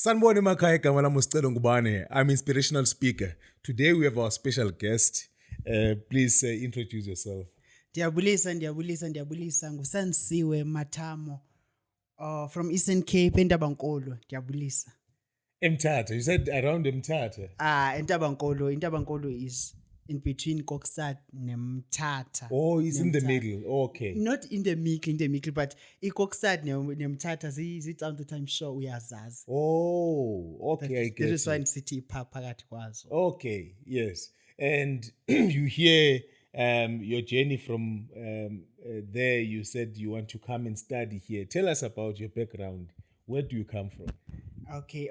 Sanibona emakhaya, igama lami Scelo Ngubane. I'm inspirational speaker. Today we have our special guest. Please introduce yourself. Ndiyabulisa nguSandisiwe Matamo from Eastern Cape eNtabankolo. Ndiyabulisa. Mthatha. You said around Mthatha. Intabankolo is in between Kokstad neMthatha. Oh, it's in the middle. Okay. Not in the middle, but Kokstad neMthatha time to time show uyazazi. Oh, okay, I get it. That is it. why city phakathi kwazo. Okay, yes. And you hear your journey from there. You said you want to come and study here. Tell us about your background. Where do you come from? Okay.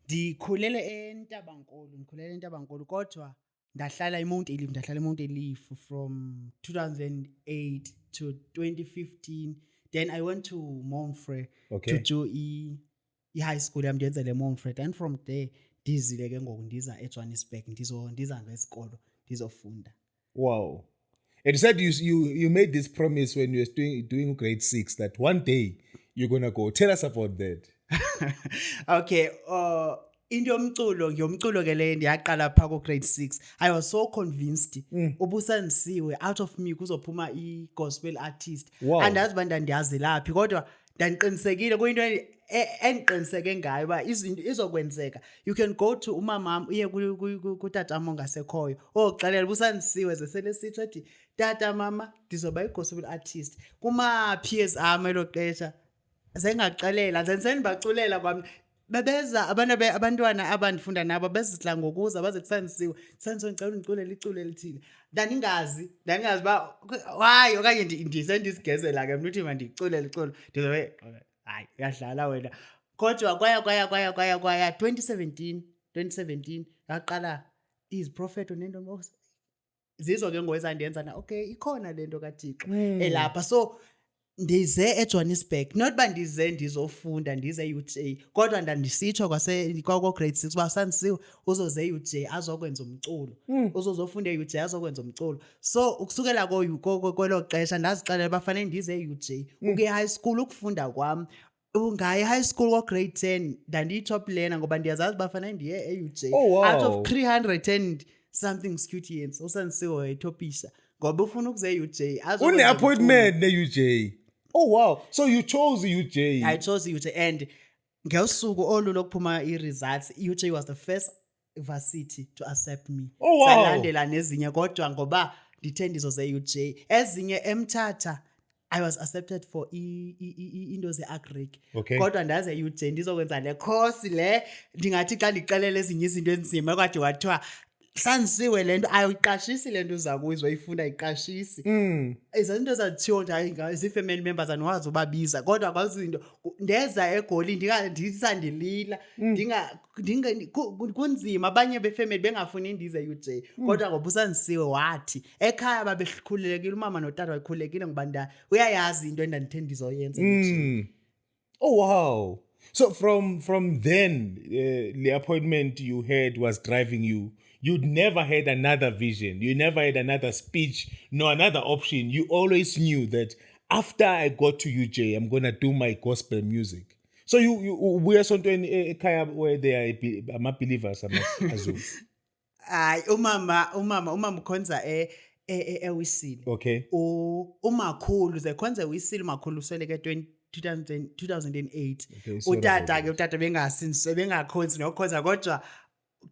Ndikhulele eNtabankolo kodwa ndahlala eMount Elif from 2008 to 2015. Then I went to Montfrey to do high school yami ndiyenzele Montfrey. Then from there ndizile ke ngoku ndiza eJohannesburg ndiza ngesikolo ndizofunda. Wow. And you said you made this promise when you were doing grade 6 that one day you're going to go. Tell us about that. Okay, into yomculo ke le ndiyaqala pha ku grade 6. I was so convinced ubuSandisiwe out of me kuzophuma i-gospel artist. Andazi banda ndiyazi laphi kodwa ndandiqinisekile kuyinto endiqiniseke ngayo ba izinto izokwenzeka. You can go to umama uye kutata mongasekhoyo oxelela ubuSandisiwe zesele sithi ethi tata mama ndizoba i-gospel artist. Kuma peers ami elo xesha sengaxelela sendibaculela kwami babeza abantwana abandifunda nabo bezidla ngokuza baze kuSandisiwe ngicela undiculele iculo elithile ndandingazi ba why okanye ndisendisigezela ke mntu uthi mandiculele iculo ndizobe hayi uyadlala wena kodwa kwaya 2017 yaqala is prophet nento zizo ke ngoyizandenza na okay ikhona lento kaThixo elapha so ndize eJohannesburg not ba ndize ndizofunda ndize UJ kodwa ndandisitsho kwa grade 6 ba Sandisiwe uzoze UJ azokwenza umculo uzozofunda eUJ azokwenza umculo so ukusukela kwelo xesha ndazixelela bafanele ndize UJ uke high school ukufunda kwami ungayi high school ko grade 10 ndandiyi-top learner ngoba ndiyazazi bafanele ndiye eUJ out of 300 and something students uSandisiwe wayetopisha ngoba ufuna ukuze UJ une appointment ne-UJ. Oh wow, so you chose UJ. I chose UJ and ngosuku olulokuphuma i-results UJ was the first varsity to accept me. Oh wow. Salandela nezinye kodwa ngoba ndithe ndizoze UJ ezinye eMthatha I was accepted for into ze-agric kodwa ndaze UJ ndizokwenza le course le ndingathi xa ndixelela ezinye izinto enzima kade wathiwa Sandisiwe lento ayiqashisi lento uza kuyizoyifunda ayiqashisi izinto ezathiwa zi-family members anwazi ubabiza kodwa kwazinto ndeza egoli ndisandilila kunzima abanye befamily bengafuni ndize UJ kodwa ngoba uSandisiwe wathi ekhaya babekhululekile umama notata bakhululekile ngoba uyayazi into endandithe ndizoyenza Oh wow. So from then the appointment you had was driving you. You'd never had another vision. You never had another speech, no another option. You always knew that after I got to UJ, I'm going to do my gospel music. So we are something ekhaya where they are believers, assume. umama ukhonza ewisile. Okay. Umakhulu zekhonza ewisile umakhulu usweleke 2008. Utata bengakhonzi nokhonza kodwa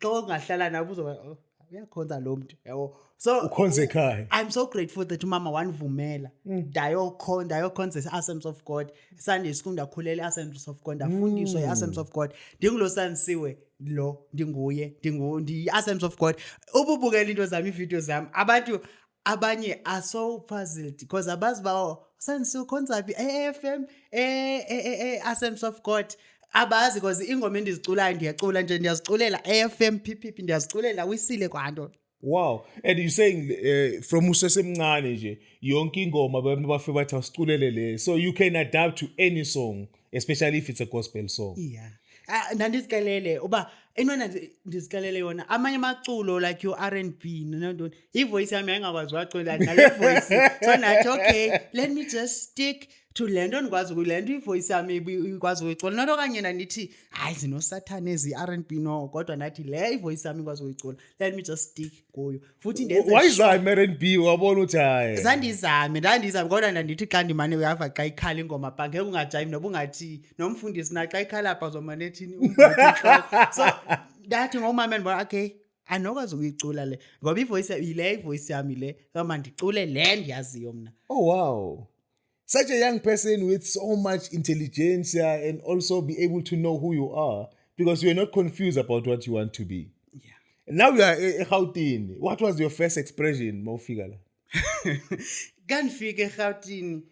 xa ungahlala nabo uzoba uyakhonza lo muntu yabo so ukhonza ekhaya. I'm so grateful that umama wanivumela ndayokhonza i-Assemblies of God Sunday school ndakhulela i-Assemblies of God ndafundiswa i-Assemblies of God ndingulo Sandisiwe lo ndi-Assemblies of God ububukela into zami iividiyo zami abantu abanye are so puzzled because abazi bawo Sandisiwe ukhonza phi e-FM Assemblies of God abazi because ingoma endiziculayo ndiyacula nje ndiyaziculela FM PPP ndiyaziculela wisile kwanto. Wow. And you saying from usesemncane nje yonke ingoma bafike bathi asiculele le so you can adapt to any song especially if it's a gospel song. Yeah. Nandizikelele uba Enona ndisikalele yona amanye amaculo like your R&B nantoni ivoice yami yayingakwazi wacula ngale voice so nathi okay let me just stick to le nto ndikwazi ukule nto ivoice yami ikwazi ukuyicula not okanye nandithi hayi zinosathane ezi R&B no kodwa nathi le ivoice yami ikwazi ukuyicula let me just stick kuyo futhi ndenze wayizama R&B wabona ukuthi hayi ndandizame kodwa ndandithi xa ndimane uyava xa ikhala ingoma pha ngeke ungajayivi noba ungathi nomfundisi na xa ikhala pha uzomane ethini so ndathi ngomama ndibona okay andinokwazi ukuyicula le ngoba ivoice yami le koma ndicule le ndiyaziyo mna. Oh wow, such a young person with so much intelligence and also be able to know who you are because you're not confused about what you want to be. Yeah. Now you are eGauteng. What was your first expression mawufika la? Kandifika eGauteng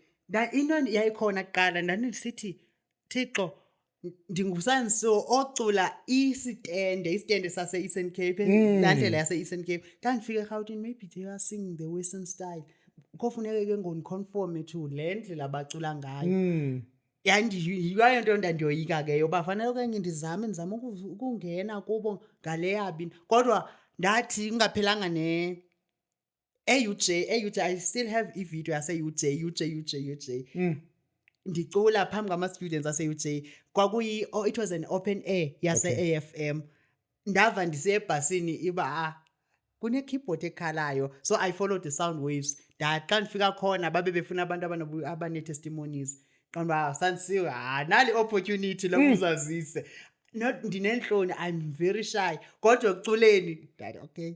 into yayikhona kuqala ndandisithi Thixo ndinguSanso ocula isitende sase-Eastern Cape laa ndlela yase-Eastern Cape kandifika eGauteng maybe they are singing the western style kofuneke ke ngondiconforme to le ndlela bacula ngayo yiyo nto ndandiyoyika ke yoba fanele okanye ndizame ukungena kubo ngale yabi kodwa ndathi ingaphelanga UJ I still have ivideo yase-UJ ndicula phambi kwama-students ase-UJ it was an open air yase-AFM ndava ndisebhasini iba kune-keyboard ekhalayo so I followed the sound waves xa ndifika khona babe befuna abantu abanee-testimonies qamba Sandisiwe nali opportunity lokuzazise ndinentloni I'm very shy kodwa ekuculeni ndathi okay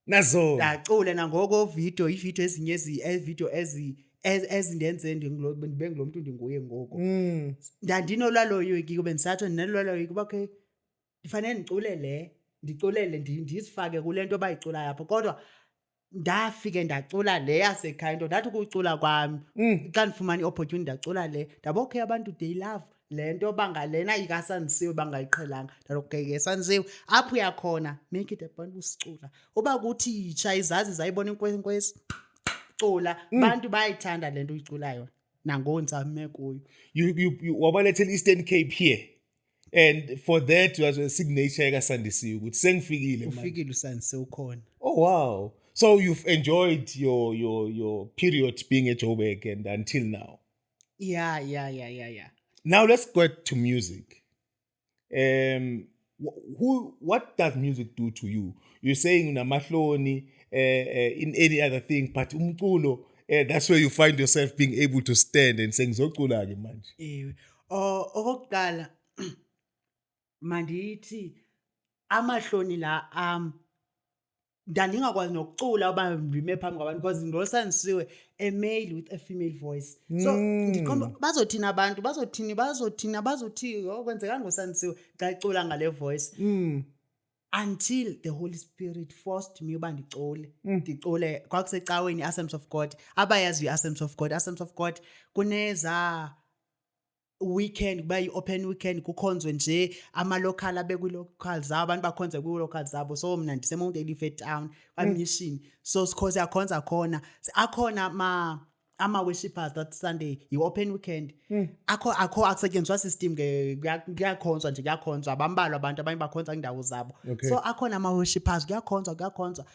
nazo ndacula nangoko ividiyo ezinye ezindenze ndibe ngulo mntu ndinguye ngoku ndandinolwaloyiki kube ndisatsho ndinolwaloyiki uba okay ndifanele ndiculele ndizifake kule nto bayiculayo apho kodwa ndafike ndacula le yasekhaya into ndathi ukucula kwami xa ndifumana i-opportunity ndacula le ndaba okay abantu they love le nto bangalena ikaSandisiwe bangayiqhelanga ndathi okay ke Sandisiwe apho uyakhona make it a point usicula uba kuthi itsha izazi zayibona inkwenkwezi cula abantu bayayithanda le nto uyiculayo nangoko ndizame kuyo you wabalethela Eastern Cape here and for that was a signature kaSandisiwe ukuthi sengifikile manje ufikile uSandisiwe ukhona. Oh wow, so you've enjoyed your period being at Joburg and until now. Yeah. Now let's get to music. What does music do to you? You're saying unamahloni in any other thing, but umculo, that's where you find yourself being able to stand and saying ngizocula ke manje. Okokuqala mandithi amahloni la ndandingakwazi nokucula uba ndime phambi kwabantu because ngoSandisiwe a male with a female voice so ndiqonda bazothini abantu bazothi okwenzekani ngoSandisiwe xa icula ngale voice until the Holy Spirit forced me uba ndicule kwakusecaweni i-Assemblies of God abayazi i-Assemblies of God kuneza weekend kuba yi-open weekend kukhonzwe nje ama-local abe kwi-local zabo abantu bakhonze kwi-local zabo so mna ndiseMount Elifet Town kwaMishini so siyakhonza khona akhona ama-worshipers that Sunday yi-open weekend akusetyenziswa system kuyakhonzwa nje kuyakhonzwa bambalwa abantu abanye bakhonza kwiindawo zabo so akhona ama-worshipers kuyakhonzwa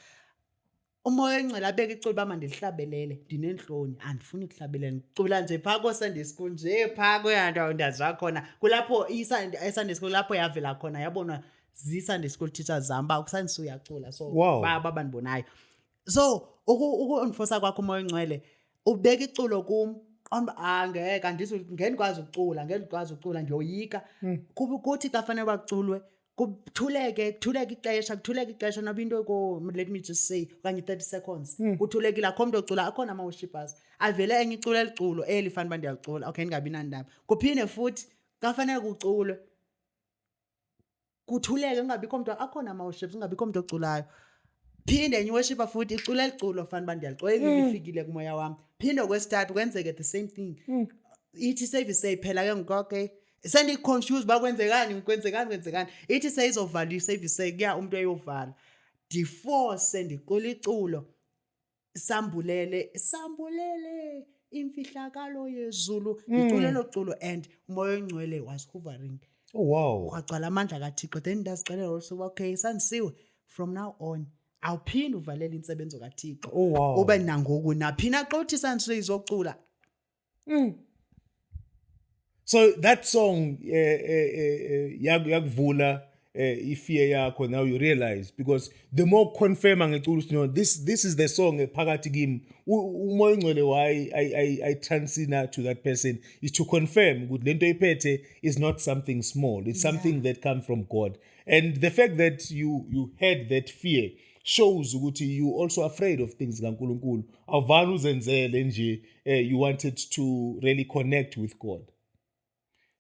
umoya oyingcwele abeke iculo uba mandilihlabelele ndineentloni andifuni kuhlabelela ndicula nje phaa ko-Sunday school nje phaa kweyanto ndaziwa khona kulapho i-Sunday school lapho yavela khona yabonwa zii-Sunday school teachers zam uba uSandisiwe uyacula so babandibonayo so ukundifosa kwakho umoya oyingcwele ubeka iculo kum ngeke ngendikwazi ukucula ndiyoyika kuthi xa fanele baculwe kuthuleke ixesha noba into let me just say okanye 30 seconds kuthulekile akho mntu ocula akhona ama-worshipers avele enye icula eliculo fanele uba ndiyalicula okay ndingabi nandaba kuphinde futhi kafanele kuculwe kuthuleke kungabikho mntu akhona ama-worshipers kungabikho mntu oculayo phinde enye iworshipper futhi icula eliculo fanele uba ndiyalicula lifikile kumoya wam phinde kwesithathu kwenzeke the same thing ithi service seyiphela ke ngoku okay sendiconfused uba kwenzekani ithi seyizovala iservice kuya umntu eyovala ndiforce ndicula iculo sambulele imfihlakalo yezulu ndicule elo culo and umoya oyingcwele was hovering Oh wow. kwagcwala amandla kaThixo. Then ndazixelela also okay Sandisiwe, from now on awuphindi uvalela insebenzo kaThixo. Oh wow. Ube nangoku naphina qothi Sandisiwe izocula. So that song yakuvula ifear yakho, now you realize, because the more confirm ngecula you know this is the song phakathi kimi umoya ongcwele why I transina to that person is to confirm ukuthi lento iphethe is not something small, it's something that comes from God. And the fact that you had that fear shows ukuthi you also afraid of things kaNkulunkulu, awuvani uzenzele nje, you wanted to really connect with God.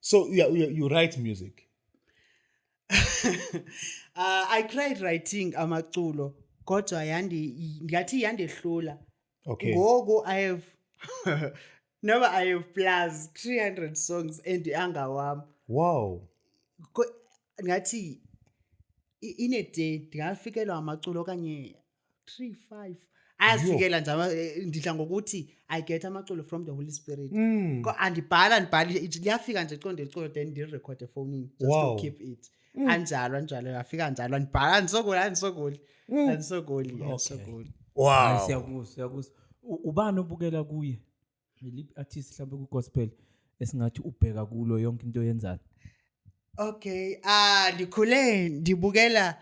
So you write music. I tried writing amaculo kodwa ngathi yandehlula. Okay. Ngoku I have never I have plus 300 songs anga wami. Wow. Ngathi in a day ndingafikelwa amaculo kanye 3-5. Ayafikela nje ndidla ngokuthi I get amaculo from the Holy Spirit. Andibhala liyafika nje qonde iculo then ndirecord efonini just to keep it. Anjalo yafika njalo andibhala andisogoli. Wow. Siyakuzwa. Ubani obukela kuye? Liphi artist mhlawumbe ku gospel esingathi ubheka kulo yonke into oyenzayo? Okay, ndikhule ndibukela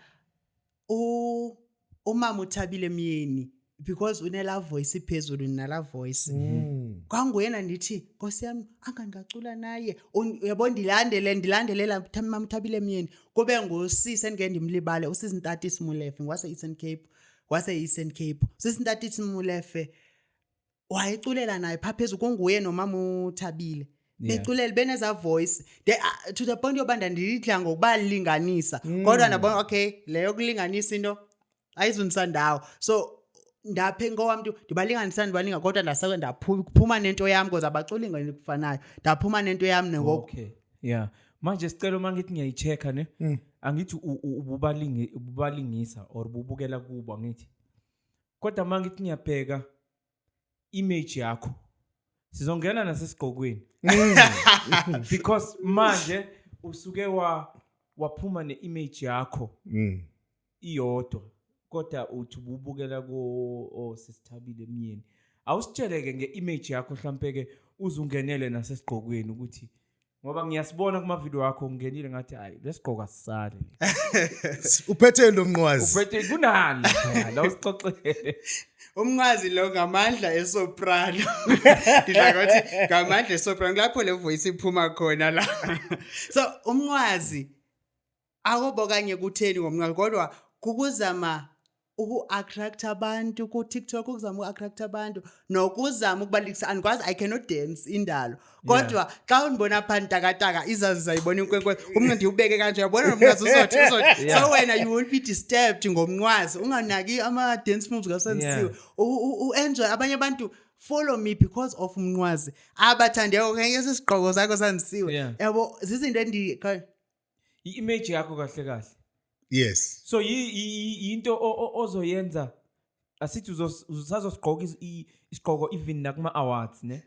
umama uThabile Myeni because unela voice iphezulu nala voice. Kwanguyena ndithi Nkosi yami angangacula naye. Uyabo ndilandelela mama uThabile Myeni kube ngosisi engeke ndimlibale usisi Ntati Simulefe Eastern Cape. Sisi Ntati Simulefe wayeculela naye phaphezulu kunguye nomama uThabile. Beculela beneza voice to the point yobanda ndidla ngokubalinganisa kodwa nabona okay leyo kulinganisa into ayizunisandawo so ndaphe ngowamntu ndibalinga kodwa ndasake ndaphuma nento yami because abaculi ngokufanayo ndaphuma nento yami nengoku. Okay, yeah, manje sicela mangithi ngiyayichecka ne angithi ububalingisa or ubukela kubo ngithi kodwa mangithi ngiyabheka image yakho sizongena nasesigqokweni because manje usuke waphuma neimage yakho iyodwa kodwa uthi ubukela ko Sisithabile Myeni awusitsheleke ngeimage yakho mhlambe ke uzungenele nasesigqokweni ukuthi ngoba ngiyasibona kuma video wakho ungenile ngathi hayi lesigqoka sisale uphethe lo mnqwazi uphethe kunani la usixoxele umnqwazi lo ngamandla esoprano ndidla ngathi ngamandla esoprano lapho le voice iphuma khona la so umnqwazi akobo kanye kutheni ngomnqwazi kodwa kukuzama uku-attract abantu ku TikTok ukuzama uku-attract abantu nokuzama ukubalekisa andikwazi I cannot dance indalo kodwa xa unibona phansi takataka izazi zayibona inkwenkwe umnqindi ubeke kanje yabona nomnqwazi uzothi so wena you won't be disturbed ngomnqwazi unganaki ama dance moves kaSandisiwe enjoy abanye abantu follow me because of umnqwazi abathande okay sesigqoko sakho Sandisiwe yabo zizinto i-image yakho kahle yes so into ozoyenza asithi uzazosigqoka isigqoko even nakuma awards ne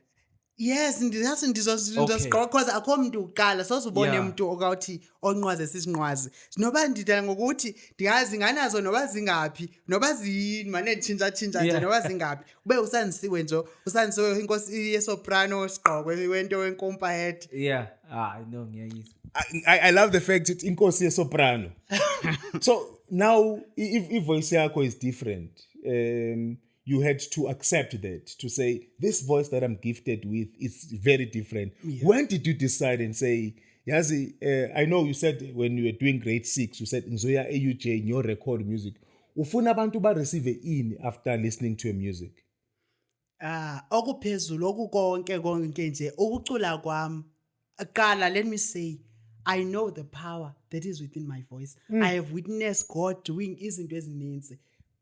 yes ndizosiqoqa because akho muntu uqala sozubone umuntu okawuthi onqwaze sisinqwazi noba ndidala ngokuthi ndiyazi nganazo noba zingapi noba zini manje tshintsha nje noba zingapi ube uSandisiwe nje uSandisiwe inkosi yesoprano siqoqwe wento wenkompa head I know ngiyayizwa. I love the fact that inkosi yesoprano so now if voice yakho is different you had to accept that, to say this voice that I'm gifted with is very different. When did you decide and say yazi I know you said when you were doing grade 6 you said ngizoya AUJ in your record music ufuna abantu ba receive in after listening to your music okuphezulu okukonke nje ukucula kwami qala let me say I know the power that is within my voice. I have witnessed God doing izinto ezininzi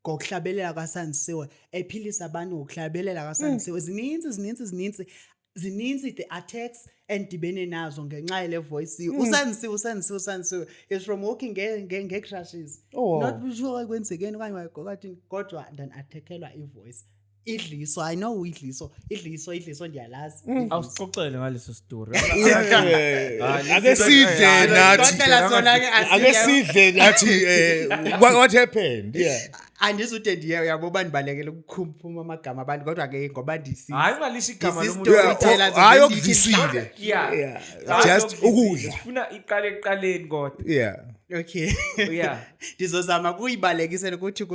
ngokuhlabelela kaSandisiwe ephilisa abantu ngokuhlabelela kaSandisiwe zininzi the attacks endibene nazo ngenxa yele voice uSandisiwe is from walking nge crashes not sure kwenzekeni okanye wayigokathini kodwa then attackela ivoice idliso, I know idliso ndiyalazi. Awusixoxele ngaleso story. Ake sidle nathi. Xoxela sona ke Ake sidle nathi what happened? Yeah. Andizude ndiye uyabo bandibalekele ukukhumphuma amagama abantu kodwa ke ngoba Hayi ungalisho igama lomuntu. Hayi okudlisile. Yeah. Just ukudla. Sifuna iqale ekuqaleni kodwa. Yeah. okay. Yeah. Ndizozama kuyibalekisela ukuthi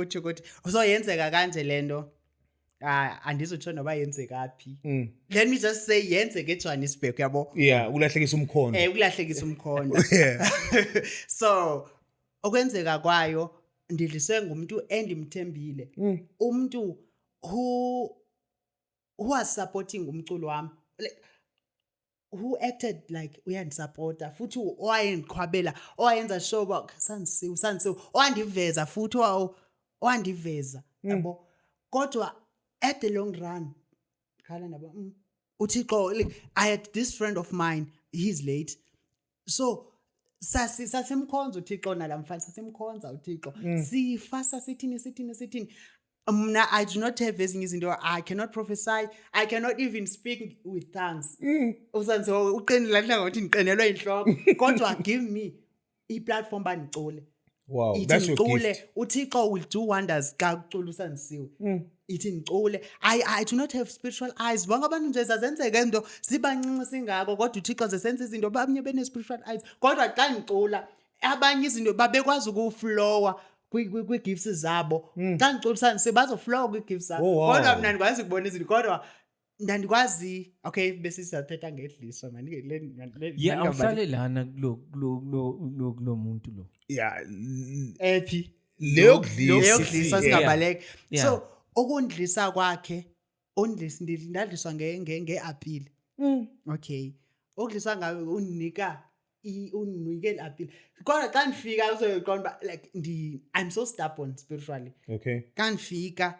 so yenzeka kanje lento. Andizotsho noba yenzeka phi. Let me just say yenzeka eJohannesburg uyabo. Yeah, ulahlekisa umkhondo. Ulahlekisa umkhondo. So okwenzeka kwayo ndidliswe ngumuntu endimthembile. Umuntu who was supporting umculo wami. Like, who acted like uyandisupporta futhi owayendikhwabela owayenza show about Sandisiwe owandiveza futhi owandiveza yabo. Kodwa at the long run khala nabo uThixo, like, I had this friend of mine, he's late, so sasimkhonza uThixo nalamfana sasimkhonza uThixo sifasta sithini mna I do not have ezinye izinto, I cannot prophesy, I cannot even speak with tongues. Usanzo uqinile la ngokuthi ngiqenelwa inhloko kodwa give me i-platform bandicule. Wow, that's your gift. uThixo will do wonders ka ucula uSandisiwe. Ithi ngicule. I do not have spiritual eyes. Bonke abantu nje zazenzeka into zibancinci singako kodwa uThixo zesenza izinto abanye bene spiritual eyes. Kodwa xa ngicula abanye izinto babekwazi ukuflowa kwi-gifts zabo. Xa ngicula uSandisiwe bazoflowa kwi-gifts zabo. Kodwa mina ndikwazi ukubona izinto kodwa ndandikwazi okay bese sizathetha ngedliso man. Yeah, awuhlale lana kulo muntu lo. Yeah. Epi Leyo kudlisa singabaleka. So okundlisa kwakhe ndadliswa nge-appeal. Okay. Okudliswa ngawe unika i-appeal. Kodwa xa ndifika uzoyiqonda like I'm so stubborn spiritually. Okay. Xa ndifika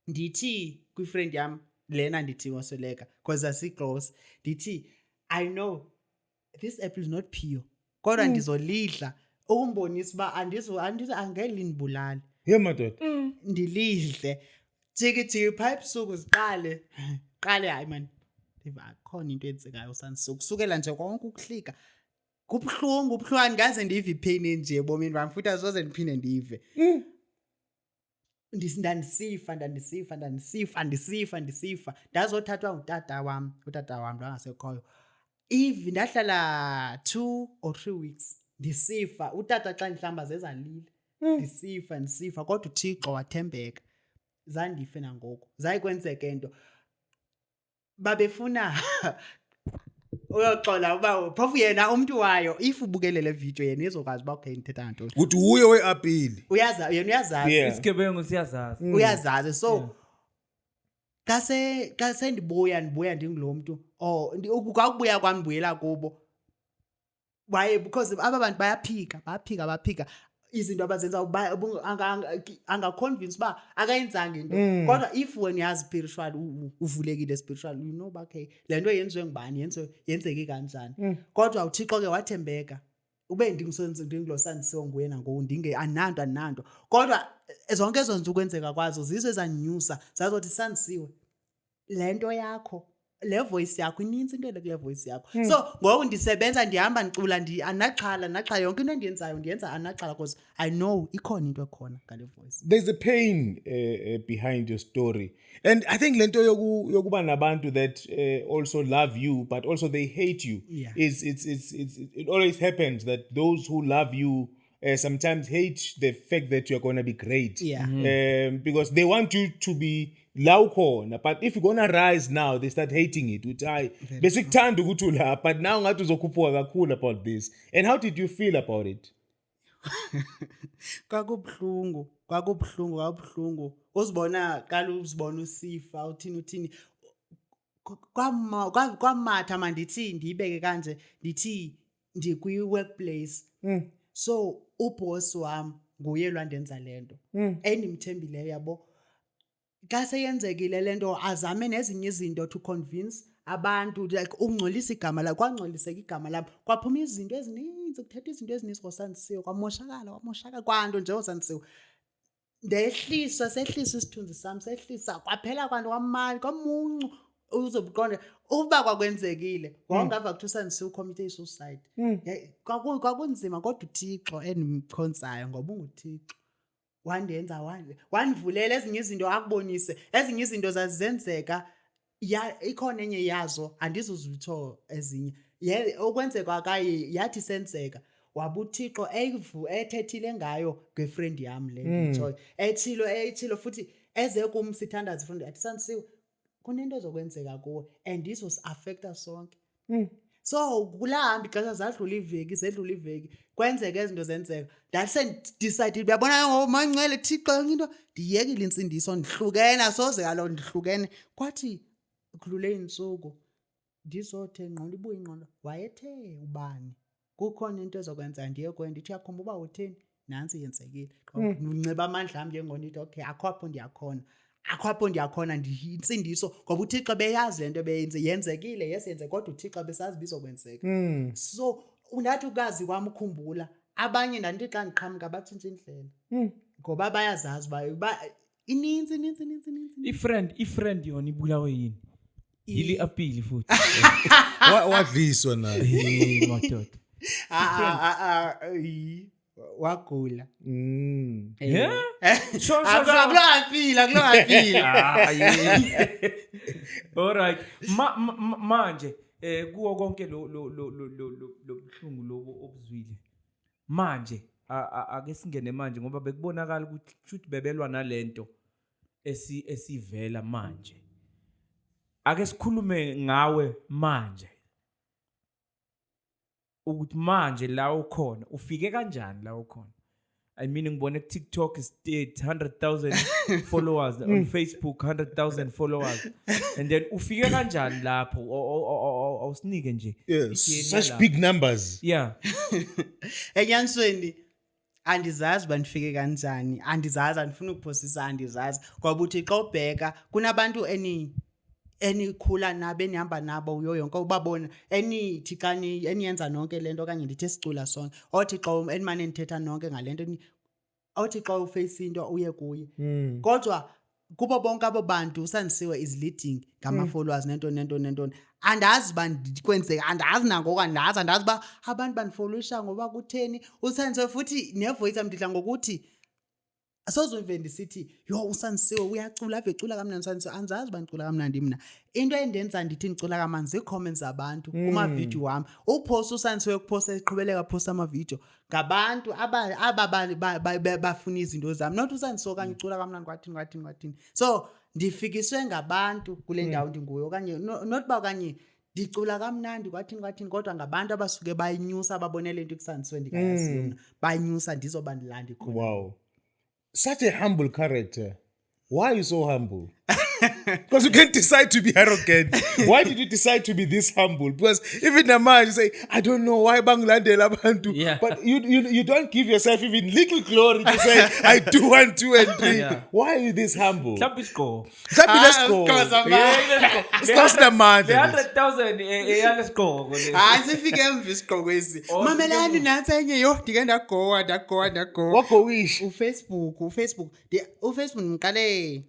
ndithi kwi-friend yam lena ndithi wasoleka because asi-close ndithi I know this apple is not pure kodwa ndizolidla ukumbonisa uba angelindibulali. Yeah madoda. Ndilidle jiki pipe suku ziqale hayi man khona into enzekayo uSandisiwe kusukela nje konke ukuhlika kubuhlungu andikaze ndive ipain nje ebomini bami futhi asoze ndiphinde ndive. Ndandisifa ndazothathwa utata wami wangasekhoyo. Even ndahlala 2 or 3 weeks ndisifa utata xa ndihlamba zezalile. Ndisifa kodwa uThixo wathembeka zandife nangoku zayikwenzeka into babefuna uyoxola uba phofu yena umuntu wayo if ubukele le video yena izokwazi uba okay ndithetha ngantoni uthi uye we-appeal uyazazi isigebengu siyazazi uyazazi so kase ndibuya ndingulo muntu kwakubuya kwami ndibuyela kubo because aba bantu bayaphika izinto abazenza angaconvince uba akayenzanga into kodwa if when yazi spiritual uvulekile spiritual you know okay le nto yenziwe ngubani yenzeke kanjani kodwa uThixo ke wathembeka ube ndingulo Sandisiwe nguye nangoku ananto kodwa zonke ezo zinto ukwenzeka kwazo zizo ezanyusa zazothi Sandisiwe le nto yakho le voice yakho ininzi into kule voice yakho so ngoku ndisebenza ndihamba ndicula anaxhala yonke into endiyenzayo ndiyenza anaxhala because I know ikhona into ekhona ngale voice. There's a pain behind your story and I think lento yokuba nabantu that also love you but also they hate you. Yeah. It always happens that those who love you sometimes hate the fact that you're going to be great. Yeah. Because they want you to be laukhona but if you're gonna rise now they start hating it uthi hayi besikuthanda ukuthi la but now ngathi uzokhuphuka kakhulu about this. And how did you feel about it? Kwakubuhlungu uzibona usifa uthini kwamatha mandithi ndiyibeke kanje ndithi ndikwi-workplace so uboss wami nguye lwandenza lento endimthembileyo yabo kaseyenzekile lento azame nezinye izinto to convince abantu like ungcolisa igama la kwangcoliseka igama labo kwaphuma izinto ezininzi kuthetha izinto ezininzi ngoSandisiwe kwamoshakala kwanto nje ngoSandisiwe ndehliswa sehliswa isithunzi sami sehlisa kwaphela kwanto kwamali kwamuncu uzobuqonda uba kwakwenzekile wawungava kuthi uSandisiwe ucommit suicide kwakunzima kodwa uThixo endimkhonzayo ngoba unguThixo wandenza wandivulela ezinye izinto akubonise ezinye izinto zazenzeka ikhona enye yazo andizuzutho ezinye okwenzeka kaye yathi senzeka wabuthixo ethethile ngayo girlfriend yami le nditshoyo ethilo futhi eze kum sithandaza fundi athi Sandisiwe kunento zokwenzeka kuwe and this was affecta sonke so kulahamba ixesha zadlula iveki kwenzeka izinto zenzeka decide uyabona ngomancele thixo into ndiyekile insindiso ndihlukene soze kalo ndihlukene kwathi kudlule insuku ndizothe ngqondo ibuye ingqondo wayethe ubani kukhona into ezokwenza ndiye kwenye ndithi yakhombha uba utheni nansi yenzekile unceba amandla ami njengonithi okay akho apho ndiyakhona ndiyinsindiso ngoba uThixo beyazi lento yenzekile yenze kodwa uThixo besazi bizokwenzeka so ungathi ukazi kwami ukhumbula abanye ndandithi xa ndiqhamuka batshintsha indlela ngoba bayazazi ba ininzi ifriend yona ibulawe yini yili apili futhi wadliswa naye madoda wagula yeah akulophila alright manje kuwo konke lo buhlungu lobo obuzwile manje ake singene manje ngoba bekubonakala ukuthi shoot bebelwa nalento esivela manje ake sikhulume ngawe manje ukuthi manje la ukhona ufike kanjani la ukhona I mean ngibone ku TikTok is 100,000 followers on Facebook 100,000 followers and then ufike kanjani lapho awusinike nje such big numbers yeah enyanisweni andizazi bandifike kanjani andizazi andifuna ukuphosisa andizazi ngoba uthi xa ubheka kunabantu enikhula nabo enihamba nabo uyo yonke ubabona enithi kani eniyenza nonke lento okanye ndithi sicula sonke othi xa enimane nithetha nonke ngalento othi xa uface into uye kuye kodwa kubo bonke abo bantu uSandisiwe is leading ngama followers nento andazi bandikwenzeka andazi nangoku andazi ba abantu bandifollowisha ngoba kutheni uSandisiwe futhi nevoice amdidla ngokuthi asozuve ndisithi yo uSandisiwe uyacula avecula kamnandi uSandisiwe anzazi bandicula kamnandi mina into endenza ndithi ngicula kamnandi zicomments zabantu kuma video wami upost uSandisiwe kuposta eqhubeleka post ama video ngabantu bafuna izinto zami not uSandisiwe kanye ucula kamnandi kwathini so ndifikiswe ngabantu kule ndawo ndinguyo okanye not ba kanye ndicula kamnandi kwathini kodwa ngabantu abasuke bayinyusa babonele into kuSandisiwe ndikayazi bayinyusa ndizoba ndilandi khona wow. Such a humble character. Why are you so humble? Because you can't decide to be arrogant. Why did you decide to be this humble? Because even the man, you say, I don't know why Bangladesh Bantu. Yeah. But you don't give yourself even little glory to say, I do 1, 2, and 3. Yeah. Why are you this humble? let's go Let's go. Let's the man. the 100,000 let's go sifike emva isiqokwesi mamelani nansi enye yo ndike ndagowa What go wish? uFacebook ngiqale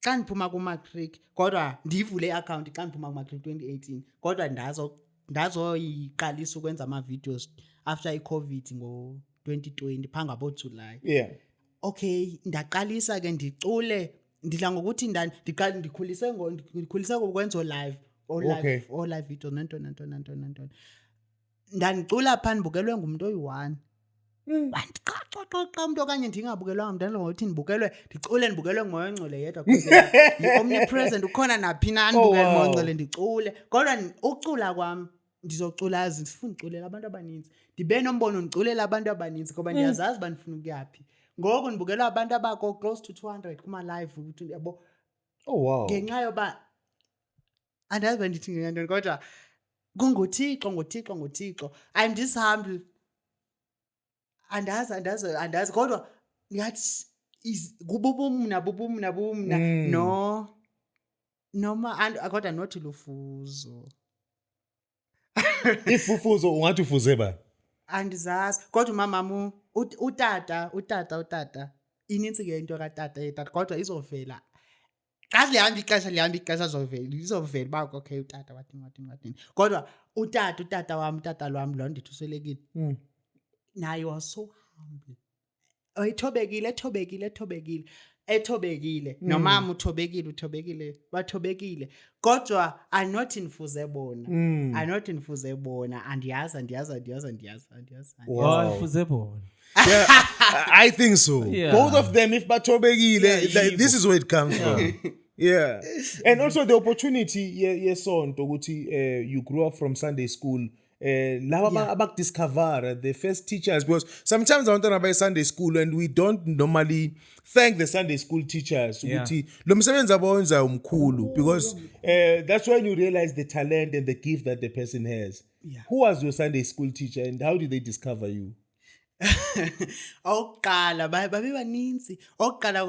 xa ndiphuma kumatric kodwa ndivule i-account xa ndiphuma kumatric 2018 kodwa ndazoyiqalisa ukwenza ama-videos after i-COVID ngo-2020 phanga bo-July Yeah. okay ndaqalisa ke ndicule ndidla ngokuthi ndikhulise ngokwenza live video nento ndandicula phaa ndibukelwe ngumuntu oyi-1 bandiqaqaqaqa umuntu okanye ndingabukelwanga mntana ngokuthi ndibukelwe ngumoya ongcwele yedwa omnipresent ukhona naphi na ndibukele ngumoya ongcwele ndicule kodwa ucula kwami ndizocula ndifuna uculela abantu abaninzi ndibe nombono ndiculela abantu abaninzi ngoba ndiyazazi uba ndifuna ukuyaphi ngoku ndibukelwa abantu abako close to 200 kuma-live ukuthi yabo ngenxa yoba andazi uba ndithi ngentoni kodwa nguThixo I'm just humble andazi kodwa ngathi bubumna no noma kodwa not lufuzo Ifufuzo ungathi ufuze ba? andizazi kodwa umamamu utata inintsi ke into katata kodwa izovela xa lihamba ixesha izovela uba okay utata wathini kodwa utata lwam lo ndithi uswelekile naye was so humble ethobekile nomama bathobekile kodwa anothi nifuze bona andiyazi Wow. Fuze bona. Yeah, I think so. Yeah. Both of them, if batobegile, Yeah, this is where it comes from. Yeah. And also the opportunity, yes, on Toguti, you grew up from Sunday school. Lava about discover the first teachers, because sometimes I want to about Sunday school and we don't normally thank the Sunday school teachers. Yeah. Lo msebenzi abawenza umkhulu, because that's when you realize the talent and the gift that the person has. Yeah. Who was your Sunday school teacher and how did they discover you? oqala babebaninzi oqala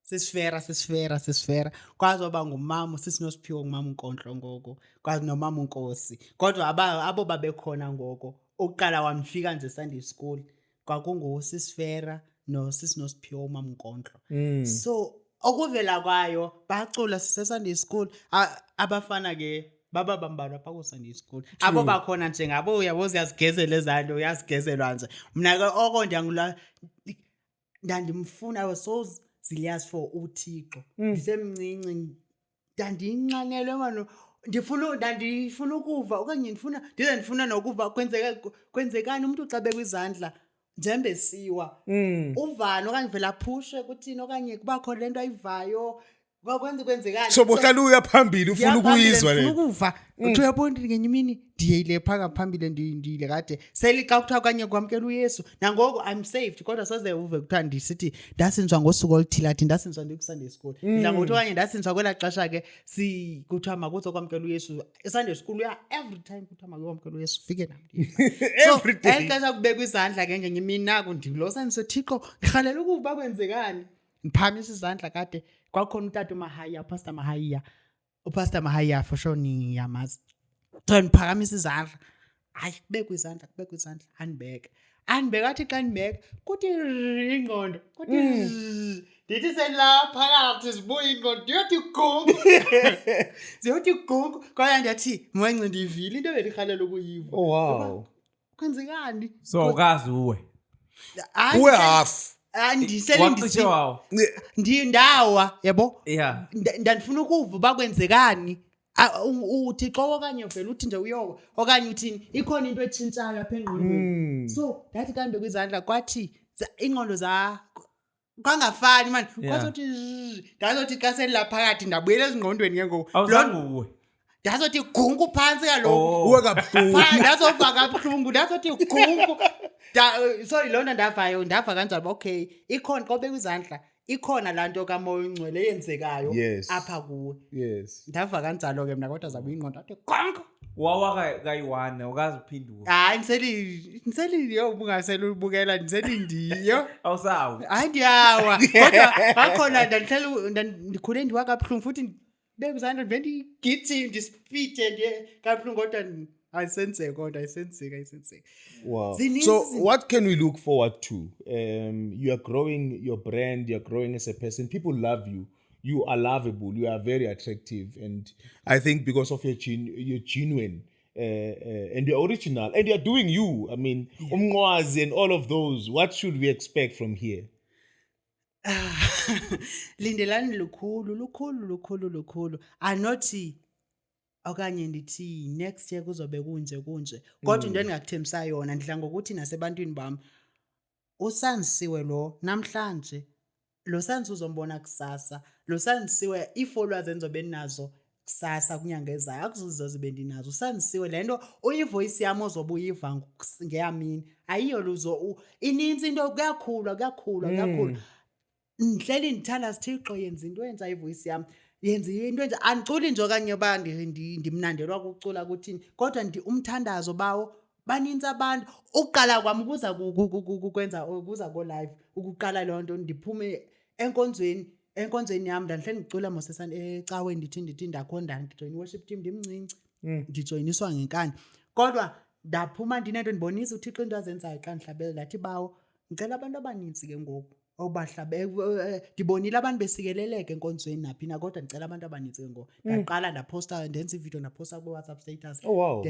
sisifera kwazi oba ngumama sisinosiphiwo ngumama uNkontlo ngoko kwazi nomama uNkosi kodwa abo babekhona ngoko oqala wamfika nje Sunday school kwakungusisifera nosiphiwo umama uNkontlo so okuvela kwayo bacula Sunday school abafana ke baba bambalwa pha ku Sunday school abo bakhona nje ngabo uyazigezela ezandla uyazigezelwa nje mina ke oko ndandimfuna I was so zealous for uThixo ndisemncinci ndandinxanelwe manje ndifuna ukuva okanye ndifuna nokuva kwenzekani umuntu xa bekwizandla njembesiwa uvano okanye vela phushe kuthini okanye kuba khona lento ayivayo kwenzekani So bohlala uya phambili ufuna ukuyizwa le. ukuva uthi uyabona ngenye imini ndiyile phaka phambili ndiyile kade selika kuthiwa kanye kwamkela uYesu nangoko I'm saved kodwa soze uve kuthiwa ndisithi ndasinzwa ngosuku oluthile athi ndasinzwa ndiku Sunday school ndla ngokuthi okanye ndasinzwa kwela xesha ke kuthiwa makuzo kwamkela uYesu Sunday school every time kuthiwa makwamkela uYesu fike namdi Every day. Exesha kubekwa izandla ke ngenye imini naku ndilosa ndisothixo ngikhalela ukuba kwenzekani ngiphamisa izandla kade kwakhona utata uMahaya Pastor Mahaya for sure niyamazi so niphakamisa izandla hayi kubekwe izandla handbag athi xa ndibeka kuthi ingqondo kuthi ndithi selapha phakathi zibuya ingqondo ziyothi gungu kwaye ndiyathi mwenci ndivile into ebendikhalela ukuyiva Oh wow. kwenzekani So ukazi uwe. Uwe half. Wacishe wawo. Ndawa yabo Yeah. ndandifuna ukuva bakwenzekani uThixo okanye vele uthi nje uyoko okanye uthini ikhona into etshintshayo apha engqondweni so ndathi kambe kwizandla kwathi ingqondo za kwangafani manje ndazothi xa selilaphakathi ndabuyela ezingqondweni ke ngoku Awuzange uwe. ndazothi gungu phantsi kaloku Uwe kabuhlungu. ndazova kabuhlungu ndazothi gungu so ilona ndava kanjalo okay ikhona xa ubeka izandla ikhona laa nto kamoya oyingcwele eyenzekayo apha kuwe Yes. ndava kanjalo ke mna kodwa zabuya ingqondo athi gongo Wawa kayi-1 ukazi uphinduka. hayi ndiseliyo ubungaselubukela ndiselindiyo Awusawi. hayi ndiyawa kodwa bakhona ndikhule ndiwa kabuhlungu futhi beka izandla ndive ndigijime ndispide ndiye kabuhlungu kodwa ayisenzeka. Wow. So what can we look forward to? You are growing your brand, you're growing as a person. People love you. You are lovable. You are very attractive. And I think because of your you're genuine and you're original and you're doing you. I mean, umnqwazi and all of those. What should we expect from here? Lindelani lukhulu anothi okanye ndithi next year kuzobe kunje kodwa into endingakuthembisa yona ndidla ngokuthi nasebantwini bam uSandisiwe lo namhlanje lo Sandisiwe uzombona kusasa lo Sandisiwe ifollowers enzobe nazo kusasa kunyanga ezayo akuzuzo zibe ndinazo uSandisiwe lento uyivoice yami ozobuyiva ngeyamini ayiyo luzo ininzi into kuyakhula ndihleli ndithanda sithixo yenza into enza ivoice yami yenza into enza andiculi nje okanye ba ndimnandelwa ukucula kuthini kodwa umthandazo bawo baninzi abantu uqala kwami kuza kuza go live ukuqala le nto ndiphume enkonzweni yami ndihleli ngicula ecaweni ndithi ndakhonda ndijoin worship team ndimncinci ndijoiniswa ngenkani kodwa ndaphuma ndinento ndibonisa uthixo into azenzayo xa ndihlabele ndathi bawo ngicela abantu abanintsi ke ngoku ndibonile abantu besikeleleka enkonzweni naphi na kodwa ndicela abantu abanintsi ke ngoku ndaqala ndaphosta ndenza ividiyo ndaphosta ku-WhatsApp status Oh, wow.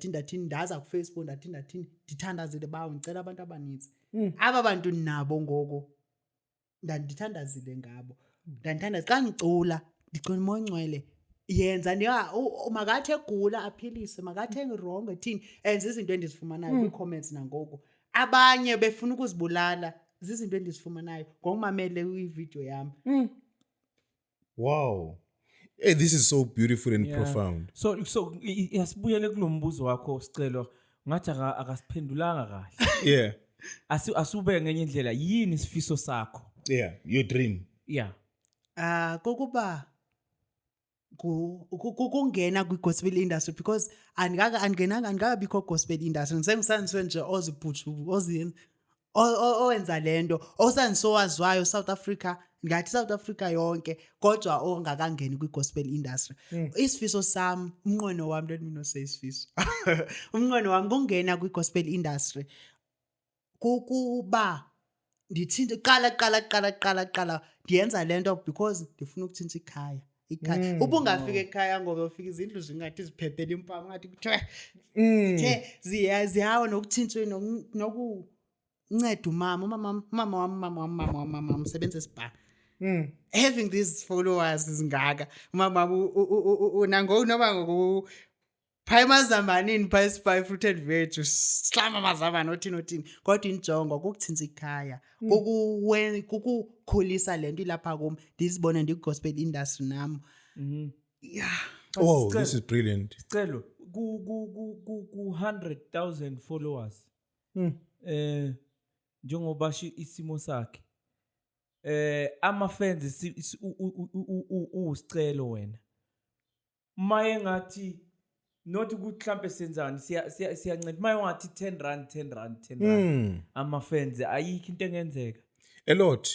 ndathini ndaza kufacebook ndathini ndithandazile bawo ndicela abantu abanintsi aba bantu nabo ngoku ndandithandazile ngabo ndandithandaza xa ndicula ndicula umoya ongcwele yenza makathi egula aphilise makathi engirongo thini enza izinto endizifumanayo kwi-comments nangoku abanye befuna ukuzibulala zizinto endizifumanayo ngokumamele ividiyo yam. Wow. Hey, this is so beautiful and profound. So yasibuyele kulo mbuzo wakho Scelo ngathi akasiphendulanga kahle. Yeah. Asube ngenye indlela yini isifiso sakho? Yeah, your dream. Yeah. Kokuba kungena kwi-gospel industry because andingabikho gospel industry ngisengisaniswe nje ozibhutshu owenza lento osandisowaziwayo South Africa ngathi South Africa yonke kodwa ongakangeni kwi-gospel industry. Isifiso sami umnqweno wami let me not say isifiso umnqweno wami kungena kwi-gospel industry kukuba ndithinta qala ndiyenza lento because ndifuna ukuthinta ikhaya ubungafika ekhaya ngoba ufika izindlu zingathi ziphephela impama ngathi kuthiwe ziyawa nokuthintshwe nokunceda umama wami usebenza esibha having these followers zingaka umama nanoba ngoku phayemazamanini phayisipa fruit and veg sihlama mazamani othini kodwa injongo kukuthinta ikhaya kukukhulisa lento ilapha kum ndizibone ndi-gospel industry nam. Yeah. Oh, this is brilliant. Scelo ku 100,000 followers njengoba isimo sakhe ama fans uScelo wena maye ngathi not ukuthi mhlambe senzani siyanceda maye ngathi 10 rand ama fans ayikho into engenzeka A lot.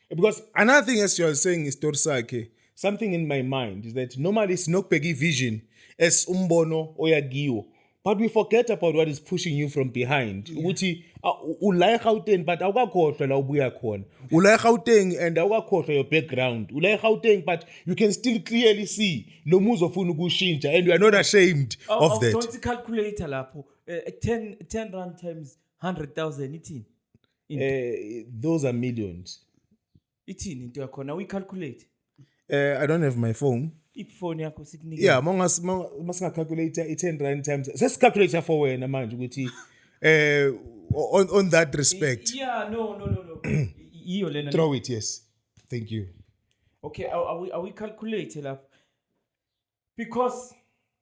Because another thing as you are saying is Torsake, something in my mind is that normally it's not Peggy vision as umbono oyagiwo. But we forget about what is pushing you from behind. Ukuthi ulaya Gauteng but awukakhohlwa la ubuya khona. Ulaya Gauteng and awukakhohlwa your background. Ulaya Gauteng but you can still clearly see lo muzi ofuna ukushintsha and you are not ashamed of that. Don't calculator lapho 10 rand times 100,000 ithini? Those are millions. Ithini into yakhona we calculate. I don't have my phone. Iphone yakho sikunika. Yeah, masinga calculator 10 rand times. Let's calculator for wena manje ukuthi on that respect. Yeah, no. Iyo lena. Throw it, yes. Thank you. Okay, are we calculate lapho? Because